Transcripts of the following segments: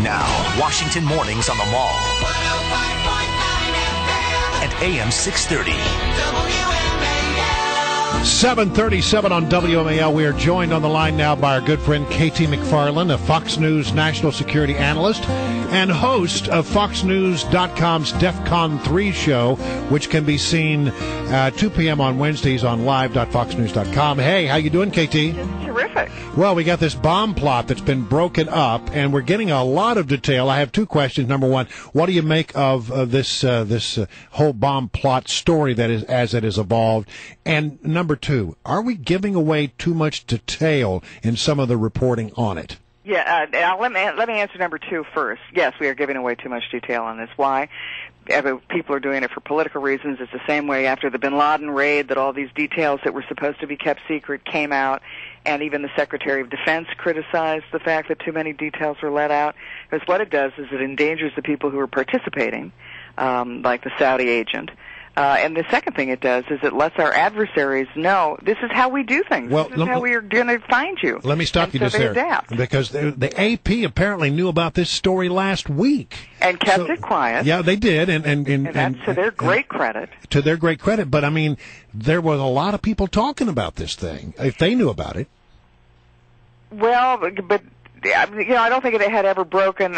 Now, Washington Mornings on the Mall. At AM 630. WMAL. 7:37 on WMAL. We are joined on the line now by our good friend Katie McFarland, a Fox News national security analyst and host of FoxNews.com's DEFCON 3 show, which can be seen 2 p.m. on Wednesdays on live.foxnews.com. Hey, how you doing, KT? Terrific. Well, we got this bomb plot that's been broken up, and we're getting a lot of detail. I have two questions. Number one, what do you make of this whole bomb plot story that is as it has evolved? And number two, are we giving away too much detail in some of the reporting on it? Yeah, let me answer number two first. Yes, we are giving away too much detail on this. Why? People are doing it for political reasons. It's the same way after the bin Laden raid that all these details that were supposed to be kept secret came out, and even the Secretary of Defense criticized the fact that too many details were let out. Because what it does is it endangers the people who are participating, like the Saudi agent. And the second thing it does is it lets our adversaries know this is how we do things. Well, this is how we are going to find you. Let me stop you just there. Adapt. Because the AP apparently knew about this story last week. And kept it quiet. Yeah, they did. And that's to their great credit. To their great credit. But, I mean, there was a lot of people talking about this thing, if they knew about it. Well, but I don't think it had ever broken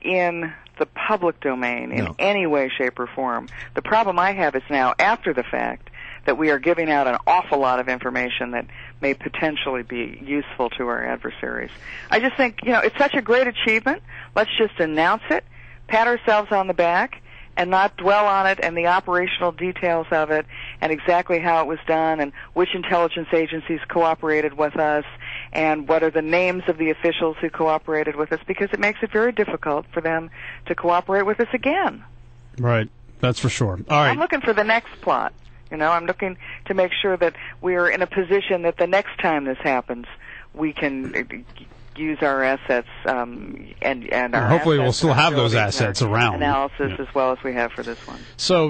in the public domain in any way, shape, or form. The problem I have is now, after the fact, that we are giving out an awful lot of information that may potentially be useful to our adversaries. I just think, it's such a great achievement. Let's just announce it, pat ourselves on the back, and not dwell on it and the operational details of it and exactly how it was done and which intelligence agencies cooperated with us and what are the names of the officials who cooperated with us, because it makes it very difficult for them to cooperate with us again. Right. That's for sure. All right. I'm looking for the next plot. I'm looking to make sure that we are in a position that the next time this happens, we can use our assets and our hopefully assets we'll still have those assets around. Analysis as well as we have for this one. So,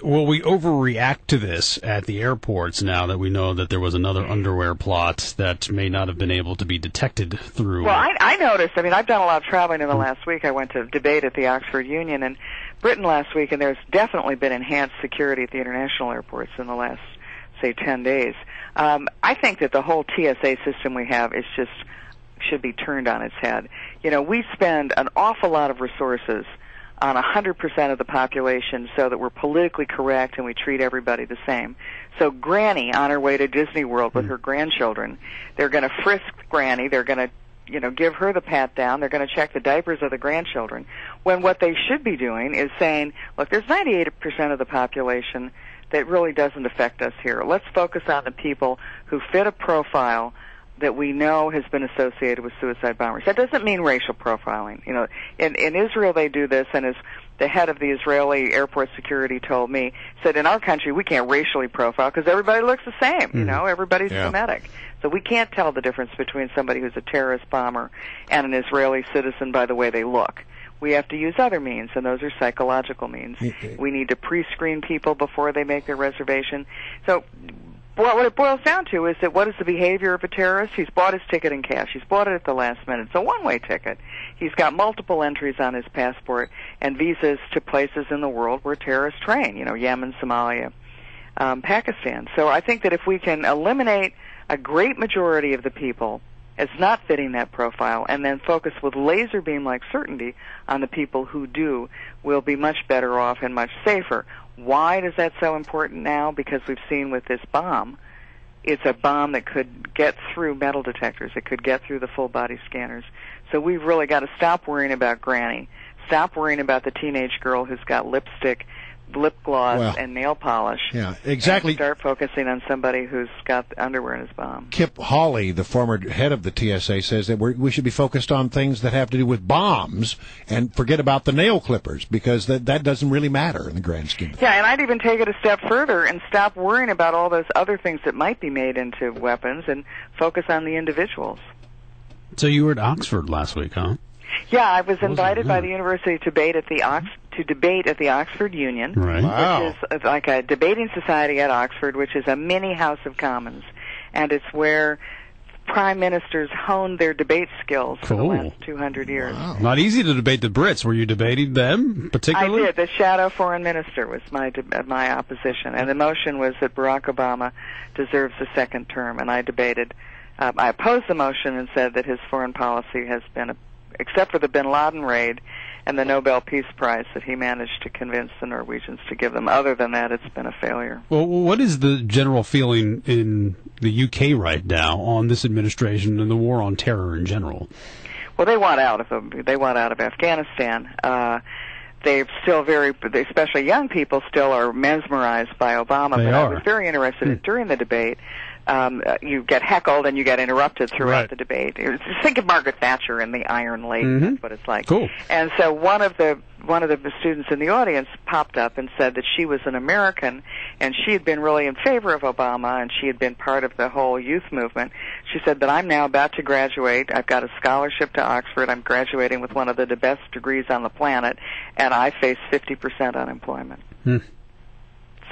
will we overreact to this at the airports now that we know that there was another underwear plot that may not have been able to be detected through? Well, I noticed. I've done a lot of traveling in the last week. I went to debate at the Oxford Union in Britain last week, and there's definitely been enhanced security at the international airports in the last, say, 10 days. I think that the whole TSA system we have is should be turned on its head. We spend an awful lot of resources on 100% of the population so that we're politically correct and we treat everybody the same. So Granny, on her way to Disney World with her grandchildren, they're going to frisk Granny, they're going to give her the pat down, they're going to check the diapers of the grandchildren, when what they should be doing is saying, look, there's 98% of the population that really doesn't affect us here. Let's focus on the people who fit a profile that we know has been associated with suicide bombers. That doesn't mean racial profiling. In Israel they do this, and as the head of the Israeli airport security told me, said in our country we can't racially profile because everybody looks the same. Everybody's Semitic. So we can't tell the difference between somebody who's a terrorist bomber and an Israeli citizen by the way they look. We have to use other means, and those are psychological means. We need to pre-screen people before they make their reservation. So what it boils down to is that what is the behavior of a terrorist? He's bought his ticket in cash. He's bought it at the last minute. It's a one-way ticket. He's got multiple entries on his passport and visas to places in the world where terrorists train, Yemen, Somalia, Pakistan. So I think that if we can eliminate a great majority of the people as not fitting that profile and then focus with laser beam-like certainty on the people who do, we'll be much better off and much safer. Why is that so important now? Because we've seen with this bomb, it's a bomb that could get through metal detectors. It could get through the full-body scanners. So we've really got to stop worrying about Granny, stop worrying about the teenage girl who's got lipstick, lip gloss, and nail polish. Yeah, exactly. And start focusing on somebody who's got underwear in his bomb. Kip Hawley, the former head of the TSA, says that we should be focused on things that have to do with bombs and forget about the nail clippers because that doesn't really matter in the grand scheme of things. Yeah, and I'd even take it a step further and stop worrying about all those other things that might be made into weapons and focus on the individuals. So you were at Oxford last week, huh? Yeah, I was invited by the university to debate at the Oxford Union, which is like a debating society at Oxford, which is a mini House of Commons, and it's where prime ministers honed their debate skills for the Cool. last 200 years. Wow. Not easy to debate the Brits. Were you debating them particularly? I did. The shadow foreign minister was my opposition, and the motion was that Barack Obama deserves a second term, and I debated. I opposed the motion and said that his foreign policy has been, except for the bin Laden raid and the Nobel Peace Prize that he managed to convince the Norwegians to give them. Other than that, it's been a failure. Well, what is the general feeling in the UK right now on this administration and the war on terror in general? Well, they want out of Afghanistan. They're still especially young people, still are mesmerized by Obama. They but are. I was very interested during the debate. You get heckled and you get interrupted throughout the debate. Just think of Margaret Thatcher in the Iron Lady. That's what it's like. Cool. And so one of the students in the audience popped up and said that she was an American and she had been really in favor of Obama and she had been part of the whole youth movement. She said that I'm now about to graduate. I've got a scholarship to Oxford. I'm graduating with one of the best degrees on the planet, and I face 50% unemployment.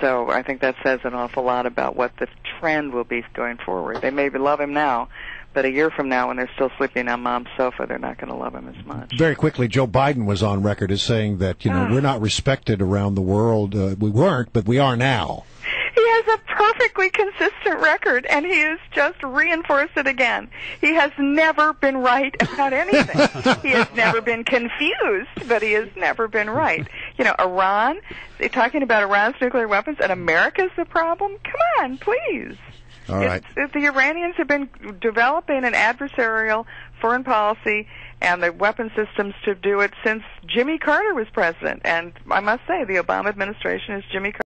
So I think that says an awful lot about what the trend will be going forward. They maybe love him now, but a year from now, when they're still sleeping on Mom's sofa, they're not going to love him as much. Very quickly, Joe Biden was on record as saying that, we're not respected around the world. We weren't, but we are now. He has a perfectly consistent record, and he has just reinforced it again. He has never been right about anything. He has never been confused, but he has never been right. Iran, they're talking about Iran's nuclear weapons, and America's the problem? Come on, please. All right. The Iranians have been developing an adversarial foreign policy and the weapon systems to do it since Jimmy Carter was president. And I must say, the Obama administration is Jimmy Carter.